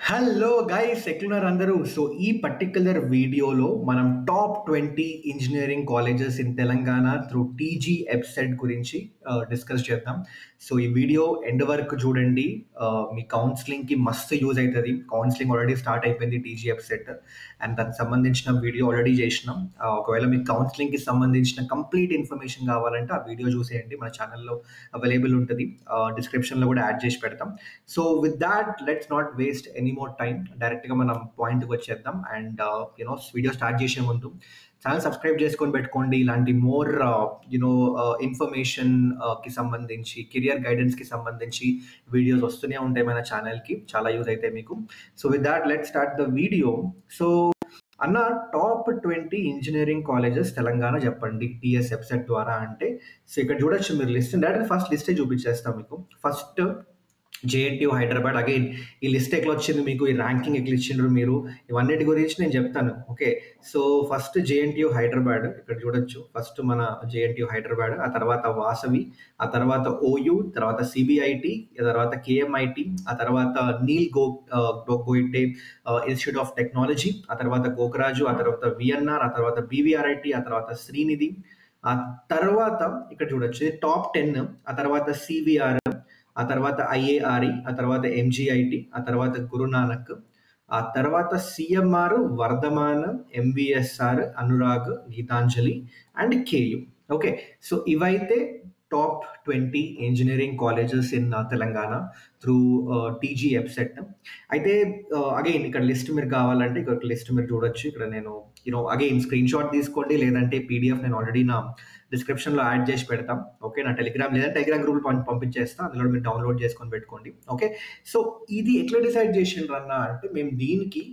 Hello guys ఎట్లున్నారు అందరూ. So ఈ పర్టిక్యులర్ వీడియోలో మనం top 20 engineering colleges in Telangana through TG EAPCET గురించి డిస్కస్ చేద్దాం. సో ఈ వీడియో ఎండ్ వరకు చూడండి. మీ కౌన్సిలింగ్కి మస్తు యూజ్ అవుతుంది. కౌన్సిలింగ్ ఆల్రెడీ స్టార్ట్ అయిపోయింది టీజీ ఎబ్సెట్ అండ్ దానికి సంబంధించిన వీడియో ఆల్రెడీ చేసినాం. ఒకవేళ మీకు కౌన్సిలింగ్కి సంబంధించిన కంప్లీట్ ఇన్ఫర్మేషన్ కావాలంటే ఆ వీడియో చూసేయండి, మన ఛానల్లో అవైలబుల్ ఉంటుంది. డిస్క్రిప్షన్లో కూడా యాడ్ చేసి పెడతాం. So with that let's not waste any more time, డైరెక్ట్గా మనం పాయింట్కి వచ్చేద్దాం. అండ్ వీడియో స్టార్ట్ చేసే ముందు ఛానల్ సబ్స్క్రైబ్ చేసుకొని పెట్టుకోండి. ఇలాంటి మోర్ ఇన్ఫర్మేషన్ కి సంబంధించి, కెరియర్ గైడెన్స్కి సంబంధించి వీడియోస్ వస్తూనే ఉంటాయి మన ఛానల్కి, చాలా యూజ్ అవుతాయి మీకు. So with that let's start the video. So అన్న, టాప్ 20 ఇంజనీరింగ్ కాలేజెస్ తెలంగాణ చెప్పండి టీఎస్ వెబ్సైట్ ద్వారా అంటే. సో ఇక్కడ చూడొచ్చు మీరు లిస్ట్, డైరెక్ట్ ఫస్ట్ లిస్టే చూపించేస్తాం మీకు. First JNTU Hyderabad. అగైన్ ఈ లిస్ట్ ఎట్లా వచ్చింది మీకు, ఈ ర్యాంకింగ్ ఎట్లా ఇచ్చిండ్రు మీరు, ఇవన్నిటి గురించి నేను చెప్తాను. Okay, so first JNTU Hyderabad ఇక్కడ చూడొచ్చు. ఫస్ట్ మన జేఎన్టీయూ హైదరాబాద్, ఆ తర్వాత వాసవి, ఆ తర్వాత ఓయూ, తర్వాత సిబిఐటి, ఆ తర్వాత కేఎంఐటి, ఆ తర్వాత నీల్ గోయిటే ఇన్స్టిట్యూట్ ఆఫ్ టెక్నాలజీ, ఆ తర్వాత గోకరాజు, ఆ తర్వాత విఎన్ఆర్, ఆ తర్వాత బీవీఆర్ఐటి, ఆ తర్వాత శ్రీనిధి, ఆ తర్వాత ఇక్కడ చూడొచ్చు టాప్ 10, ఆ తర్వాత సివిఆర్, ఆ తర్వాత ఐఏఆర్ఈ, ఆ తర్వాత ఎంజిఐటి, ఆ తర్వాత గురునానక్, ఆ తర్వాత CMR, Vardhaman, MVSR, Anurag, Geethanjali and KU. Okay, so ఇవైతే top 20 engineering colleges in Telangana through TG website. అయితే అగైన్ ఇక్కడ లిస్ట్ మీరు కావాలంటే ఇక్కడ లిస్ట్ మీరు చూడొచ్చు. ఇక్కడ నేను అగైన్ స్క్రీన్ షాట్ తీసుకోండి, లేదంటే పీడిఎఫ్ నేను ఆల్రెడీ నా డిస్క్రిప్షన్లో యాడ్ చేసి పెడతాం. ఓకే, నా టెలిగ్రామ్ లేదా టెలిగ్రామ్ గ్రూప్ పంపించేస్తా, అందులో మీరు డౌన్లోడ్ చేసుకొని పెట్టుకోండి. ఓకే, సో ఇది ఎట్లా డిసైడ్ చేసిండ్రు అన్న అంటే, మేము దీనికి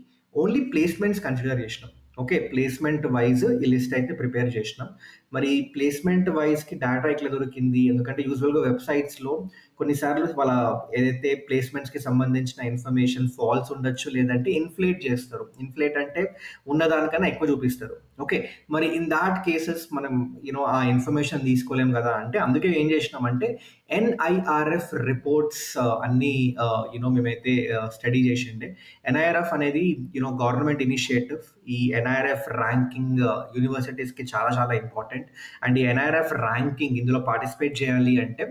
ఓన్లీ ప్లేస్మెంట్స్ కన్సిడర్ చేసినాం. ఓకే, ప్లేస్మెంట్ వైజ్ ఈ లిస్ట్ అయితే ప్రిపేర్ చేసినాం. మరి ప్లేస్మెంట్ వైజ్కి డేటా ఎట్లా దొరికింది, ఎందుకంటే యూజువల్గా వెబ్సైట్స్లో కొన్నిసార్లు వాళ్ళ ఏదైతే ప్లేస్మెంట్స్కి సంబంధించిన ఇన్ఫర్మేషన్ ఫాల్స్ ఉండొచ్చు, లేదంటే ఇన్ఫ్లేట్ చేస్తారు. ఇన్ఫ్లేట్ అంటే ఉన్నదానికన్నా ఎక్కువ చూపిస్తారు. ఓకే, మరి ఇన్ దాట్ కేసెస్ మనం ఆ ఇన్ఫర్మేషన్ తీసుకోలేం కదా అంటే, అందుకే ఏం చేసినామంటే ఎన్ఐఆర్ఎఫ్ రిపోర్ట్స్ అన్నీ మేమైతే స్టడీ చేసిండే. ఎన్ఐఆర్ఎఫ్ అనేది గవర్నమెంట్ ఇనిషియేటివ్. ఈ ఎన్ఐఆర్ఎఫ్ ర్యాంకింగ్ యూనివర్సిటీస్కి చాలా చాలా ఇంపార్టెంట్. అండ్ ఈ ఎన్ఐఆర్ఎఫ్ ర్యాంకింగ్ ఇందులో పార్టిసిపేట్ చేయాలి అంటే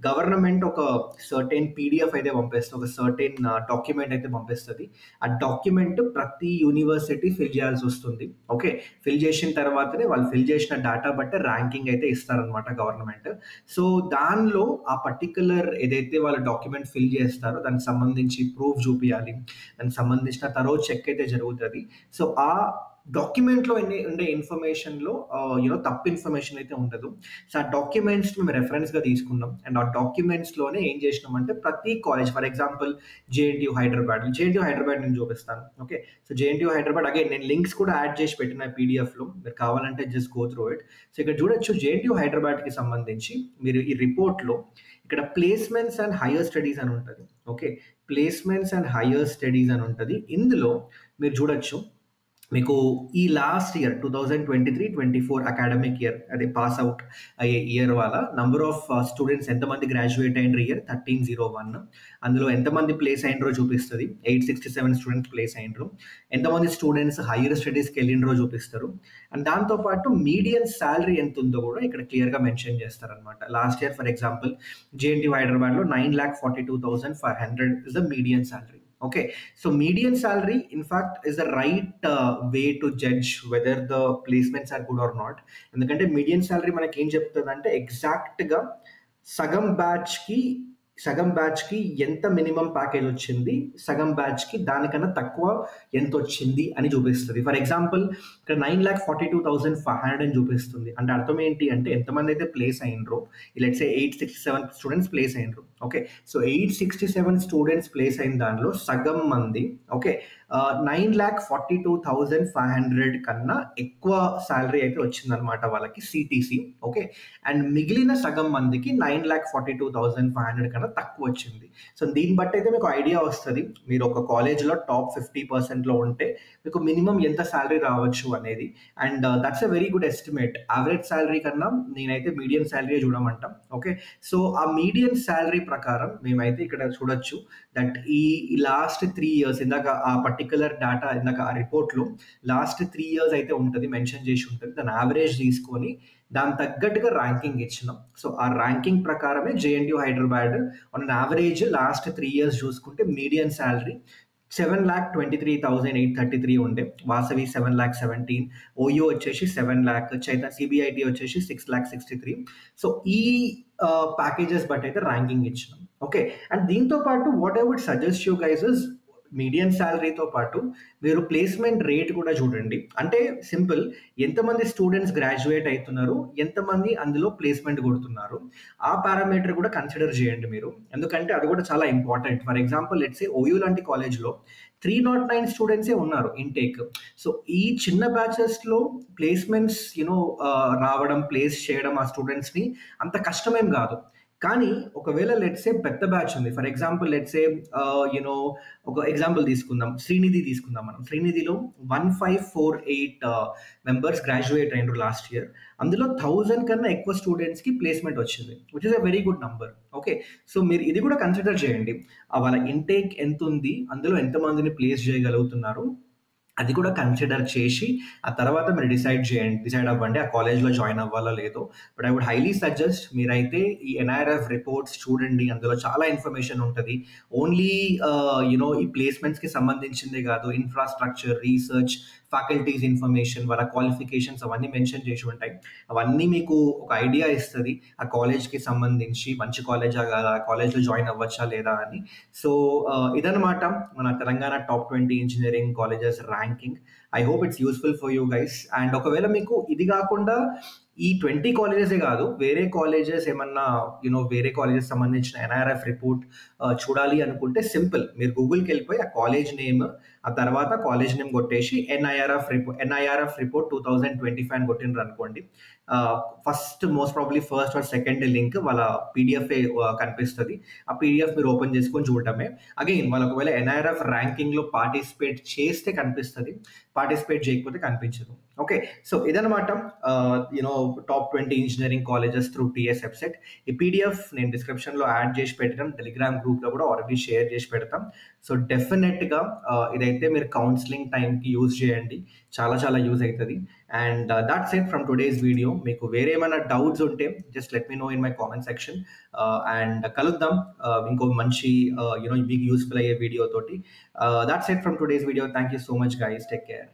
గవర్నమెంట్ ఒక సర్టెన్ పీడిఎఫ్ అయితే పంపిస్తుంది, ఒక సర్టెన్ డాక్యుమెంట్ అయితే పంపిస్తుంది. ఆ డాక్యుమెంట్ ప్రతి యూనివర్సిటీ ఫిల్ చేయాల్సి వస్తుంది. ఓకే, ఫిల్ చేసిన తర్వాతనే వాళ్ళు ఫిల్ చేసిన డేటా బట్టి ర్యాంకింగ్ అయితే ఇస్తారనమాట గవర్నమెంట్. సో దానిలో ఆ పర్టికులర్ ఏదైతే వాళ్ళు డాక్యుమెంట్ ఫిల్ చేస్తారో దానికి సంబంధించి ప్రూఫ్ చూపించాలి, దానికి సంబంధించిన తరో చెక్ అయితే జరుగుతుంది. సో ఆ డాక్యుమెంట్లో ఉండే ఇన్ఫర్మేషన్లో తప్పు ఇన్ఫర్మేషన్ అయితే ఉండదు. సో ఆ డాక్యుమెంట్స్ మేము రెఫరెన్స్గా తీసుకున్నాం. అండ్ ఆ డాక్యుమెంట్స్లోనే ఏం చేసినామంటే ప్రతి college, for example JNTU Hyderabad నేను చూపిస్తాను. Okay, so JNTU Hyderabad again నేను లింక్స్ కూడా యాడ్ చేసి పెట్టిన పీడిఎఫ్లో, మీరు కావాలంటే just go through it. So ఇక్కడ చూడొచ్చు జేఎన్టీయూ హైదరాబాద్కి సంబంధించి మీరు ఈ రిపోర్ట్లో ఇక్కడ ప్లేస్మెంట్స్ అండ్ హైయర్ స్టడీస్ అని ఉంటుంది. Okay, placements and higher studies అని ఉంటుంది. ఇందులో మీరు చూడొచ్చు మీకు ఈ లాస్ట్ ఇయర్ 2023-24 అకాడమిక్ ఇయర్, అదే పాస్ అవుట్ అయ్యే ఇయర్ వాళ్ళ నంబర్ ఆఫ్ స్టూడెంట్స్ ఎంతమంది గ్రాడ్యుయేట్ అయినరు ఇయర్ 1301. అందులో ఎంతమంది ప్లేస్ అయినరో చూపిస్తుంది. 867 స్టూడెంట్స్ ప్లేస్ అయినరు. ఎంతమంది స్టూడెంట్స్ హైయర్ స్టడీస్కి వెళ్ళినరో చూపిస్తారు. అండ్ దాంతోపాటు మీడియన్ శాలరీ ఎంత ఉందో కూడా ఇక్కడ క్లియర్గా మెన్షన్ చేస్తారనమాట. Last year for example JNTU హైదరాబాద్లో 9,42,500 is the median salary. Okay, so median salary in fact is the right way to judge whether the placements are good or not. ఎందుకంటే median salary మనకి ఏం చెప్తుంది అంటే ఎగ్జాక్ట్గా సగం బ్యాచ్కి ఎంత మినిమం ప్యాకేజ్ వచ్చింది, సగం బ్యాచ్కి దానికన్నా తక్కువ ఎంత వచ్చింది అని చూపిస్తుంది. ఫర్ ఎగ్జాంపుల్ ఇక్కడ 9,42,500 అని చూపిస్తుంది. అంటే అర్థం ఏంటి అంటే ఎంతమంది అయితే ప్లేస్ అయినరో, లెట్స్ సే 867 స్టూడెంట్స్ ప్లేస్ అయినరు. ఓకే, సో 867 స్టూడెంట్స్ ప్లేస్ అయిన దానిలో సగం మంది ఓకే 9,42,500 కన్నా ఎక్కువ శాలరీ అయితే వచ్చిందనమాట వాళ్ళకి సిటీసీ. ఓకే, అండ్ మిగిలిన సగం మందికి 9,42,500 కన్నా కన్నా తక్కువ వచ్చింది. సో దీన్ని బట్టి అయితే మీకు ఐడియా వస్తుంది, మీరు ఒక కాలేజ్లో టాప్ 50%లో ఉంటే మీకు మినిమం ఎంత శాలరీ రావచ్చు అనేది. And that's a very good estimate. Average salary కన్నా నేనైతే మీడియం శాలరీ చూడమంటాం. ఓకే, సో ఆ మీడియం శాలరీ ప్రకారం మేమైతే ఇక్కడ చూడొచ్చు దట్ ఈ లాస్ట్ 3 ఇయర్స్, ఇందాక ఆ పర్టికులర్ డేటా, ఇందాక ఆ రిపోర్ట్లో లాస్ట్ 3 ఇయర్స్ అయితే ఉంటుంది, మెన్షన్ చేసి ఉంటుంది. దాని యావరేజ్ తీసుకొని దాని తగ్గట్టుగా ర్యాంకింగ్ ఇచ్చినాం. సో ఆ ర్యాంకింగ్ ప్రకారమే JNTU Hyderabad on an average last 3 years చూసుకుంటే మీడియం శాలరీ 7,23,833 ఉండే, వాసవి 7,17,000, ఓయూ వచ్చేసి 7,00,000, సిబిఐటి వచ్చేసి 6,63,000. సో ఈ ప్యాకేజెస్ బట్టి అయితే ర్యాంకింగ్ ఇచ్చినాం. ఓకే, అండ్ దీంతో పాటు what I would suggest you guys is medium శాలరీతో పాటు మీరు ప్లేస్మెంట్ రేట్ కూడా చూడండి. అంటే సింపుల్, ఎంతమంది స్టూడెంట్స్ గ్రాడ్యుయేట్ అవుతున్నారు, ఎంతమంది అందులో ప్లేస్మెంట్ కొడుతున్నారు, ఆ పారామీటర్ కూడా కన్సిడర్ చేయండి మీరు. ఎందుకంటే అది కూడా చాలా important. For example let's say OU లాంటి కాలేజ్లో 309 స్టూడెంట్సే ఉన్నారు ఇంటేక్. సో ఈ చిన్న బ్యాచెస్లో ప్లేస్మెంట్స్ రావడం, ప్లేస్ చేయడం ఆ స్టూడెంట్స్ని అంత కష్టమేం కాదు. కానీ ఒకవేళ లెట్సే పెద్ద బ్యాచ్ ఉంది, ఫర్ ఎగ్జాంపుల్ లెట్సే ఒక ఎగ్జాంపుల్ తీసుకుందాం, శ్రీనిధి తీసుకుందాం. మనం శ్రీనిధిలో 1548 మెంబర్స్ గ్రాడ్యుయేట్ అయినారు లాస్ట్ ఇయర్. అందులో 1000 కన్నా ఎక్కువ స్టూడెంట్స్కి ప్లేస్మెంట్ వచ్చింది, which is a very good number. Okay, so మీరు ఇది కూడా కన్సిడర్ చేయండి, వాళ్ళ ఇంటేక్ ఎంత ఉంది, అందులో ఎంతమందిని ప్లేస్ చేయగలుగుతున్నారు, అది కూడా కన్సిడర్ చేసి ఆ తర్వాత మీరు డిసైడ్ అవ్వండి ఆ కాలేజ్లో జాయిన్ అవ్వాలో లేదో. But I would highly suggest మీరైతే ఈ ఎన్ఐఆర్ఎఫ్ రిపోర్ట్స్ చూడండి, అందులో చాలా ఇన్ఫర్మేషన్ ఉంటుంది. ఓన్లీ ఈ ప్లేస్మెంట్స్కి సంబంధించిందే కాదు, ఇన్ఫ్రాస్ట్రక్చర్, రీసెర్చ్, ఫ్యాకల్టీస్ ఇన్ఫర్మేషన్, వాళ్ళ క్వాలిఫికేషన్స్ అవన్నీ మెన్షన్ చేసి ఉంటాయి. అవన్నీ మీకు ఒక ఐడియా ఇస్తుంది ఆ కాలేజ్కి సంబంధించి మంచి కాలేజా కాదా, ఆ కాలేజ్లో జాయిన్ అవ్వచ్చా లేదా అని. సో ఇదన్నమాట మన Telangana top 20 engineering colleges ranking. I hope it's useful for you guys. And ఒకవేళ మీకు ఇది కాకుండా ఈ 20 కాలేజెసే కాదు, వేరే కాలేజెస్ ఏమన్నా వేరే కాలేజెస్ సంబంధించిన ఎన్ఐఆర్ఎఫ్ రిపోర్ట్ చూడాలి అనుకుంటే సింపుల్, మీరు గూగుల్కి వెళ్ళిపోయి ఆ కాలేజ్ నేమ్, ఆ తర్వాత కాలేజ్ నేమ్ కొట్టేసి ఎన్ఐఆర్ఎఫ్ రిపోర్ట్ 2025 అని కొట్టినారు అనుకోండి, first most probably first or second link వాళ్ళ పీడిఎఫ్ కనిపిస్తుంది. ఆ పీడిఎఫ్ మీరు ఓపెన్ చేసుకొని చూడటమే. అగైన్ వాళ్ళు ఒకవేళ ఎన్ఐఆర్ఎఫ్ ర్యాంకింగ్లో పార్టిసిపేట్ చేస్తే కనిపిస్తుంది, పార్టిసిపేట్ చేయకపోతే కనిపించదు. ఓకే, సో ఇదనమాట top 20 engineering colleges through TS website. ఈ పీడిఎఫ్ నేను డిస్క్రిప్షన్లో యాడ్ చేసి పెట్టడం, టెలిగ్రామ్ గ్రూప్లో కూడా ఆల్రెడీ షేర్ చేసి పెడతాం. సో డెఫినెట్గా ఇదైతే మీరు కౌన్సిలింగ్ టైంకి యూజ్ చేయండి, చాలా చాలా యూజ్ అవుతుంది. And that's it from today's video. మీకు వేరే ఏమైనా డౌట్స్ ఉంటే just let me know in my comment section. And కలుద్దాం ఇంకో మంచి మీకు యూస్ఫుల్ అయ్యే వీడియో తోటి. That's it from today's video. Thank you so much guys, take care.